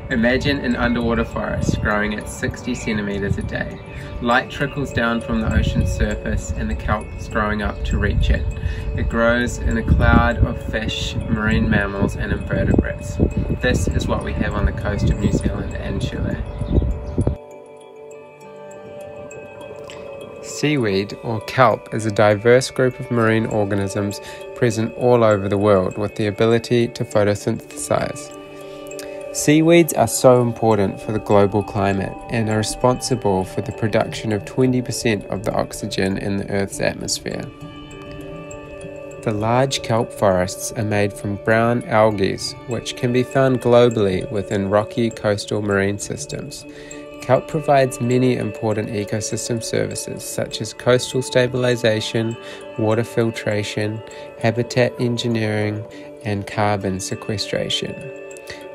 Imagine an underwater forest growing at 60 centimeters a day. Light trickles down from the ocean's surface and the kelp is growing up to reach it. It grows in a cloud of fish, marine mammals and invertebrates. This is what we have on the coast of New Zealand and Chile. Seaweed, or kelp, is a diverse group of marine organisms present all over the world with the ability to photosynthesize. Seaweeds are so important for the global climate and are responsible for the production of 20% of the oxygen in the Earth's atmosphere. The large kelp forests are made from brown algae, which can be found globally within rocky coastal marine systems. Kelp provides many important ecosystem services such as coastal stabilization, water filtration, habitat engineering, and carbon sequestration.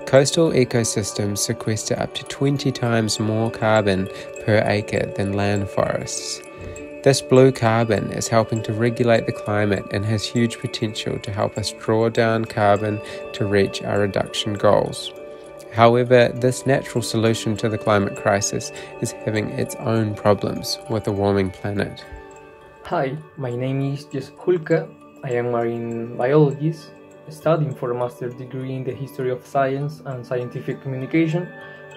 Coastal ecosystems sequester up to 20 times more carbon per acre than land forests. This blue carbon is helping to regulate the climate and has huge potential to help us draw down carbon to reach our reduction goals. However, this natural solution to the climate crisis is having its own problems with a warming planet. Hi, my name is Julca. I am a marine biologist, studying for a master's degree in the history of science and scientific communication,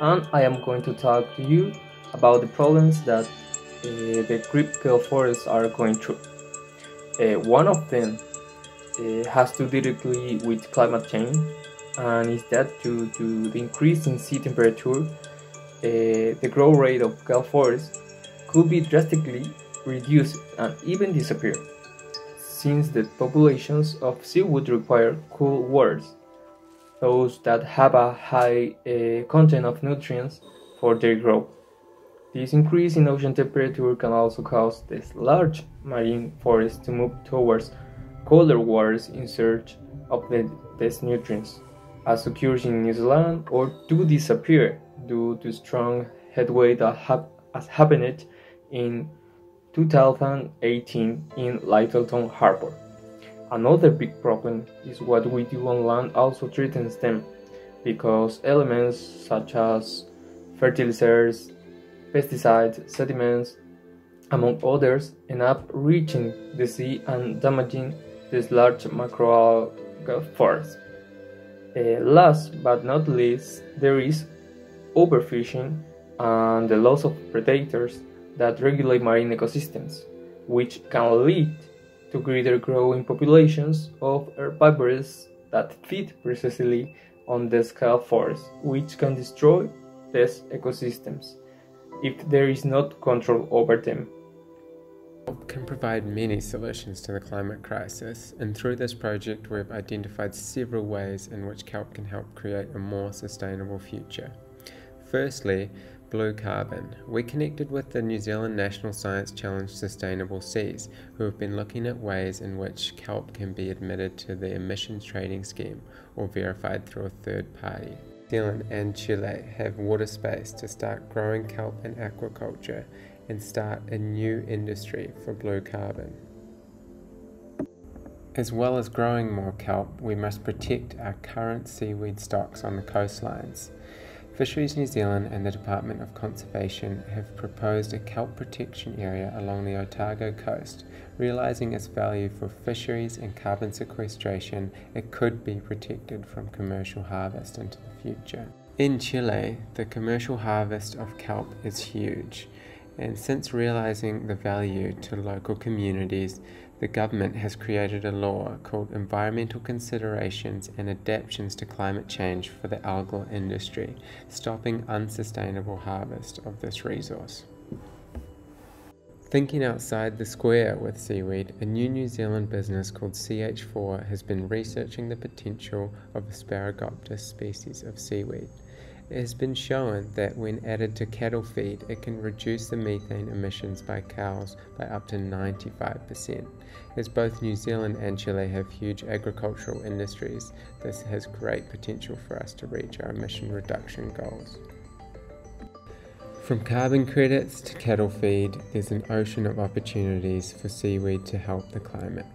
and I am going to talk to you about the problems that the creep kelp forests are going through. One of them has to do directly with climate change, and is that due to the increase in sea temperature, the growth rate of kelp forests could be drastically reduced and even disappear, since the populations of seaweed require cool waters, those that have a high content of nutrients for their growth. This increase in ocean temperature can also cause these large marine forests to move towards colder waters in search of these nutrients, as occurs in New Zealand, or to disappear due to strong headway that has happened in 2018 in Lyttelton Harbour. Another big problem is what we do on land also threatens them, because elements such as fertilizers, pesticides, sediments, among others, end up reaching the sea and damaging this large macroalgal forest. Last but not least, there is overfishing and the loss of predators that regulate marine ecosystems, which can lead to greater growing populations of herbivores that feed precisely on the kelp forests, which can destroy these ecosystems if there is not control over them. Kelp can provide many solutions to the climate crisis, and through this project we've identified several ways in which kelp can help create a more sustainable future. Firstly, blue carbon. We connected with the New Zealand National Science Challenge Sustainable Seas, who have been looking at ways in which kelp can be admitted to the emissions trading scheme or verified through a third party. Zealand and Chile have water space to start growing kelp in aquaculture and start a new industry for blue carbon. As well as growing more kelp, we must protect our current seaweed stocks on the coastlines. Fisheries New Zealand and the Department of Conservation have proposed a kelp protection area along the Otago coast. Realising its value for fisheries and carbon sequestration, it could be protected from commercial harvest into the future. In Chile, the commercial harvest of kelp is huge, and since realising the value to local communities, the government has created a law called Environmental Considerations and Adaptations to Climate Change for the algal industry, stopping unsustainable harvest of this resource. Thinking outside the square with seaweed, a new New Zealand business called CH4 has been researching the potential of Asparagopsis species of seaweed. It has been shown that when added to cattle feed, it can reduce the methane emissions by cows by up to 95%. As both New Zealand and Chile have huge agricultural industries, this has great potential for us to reach our emission reduction goals. From carbon credits to cattle feed, there's an ocean of opportunities for seaweed to help the climate.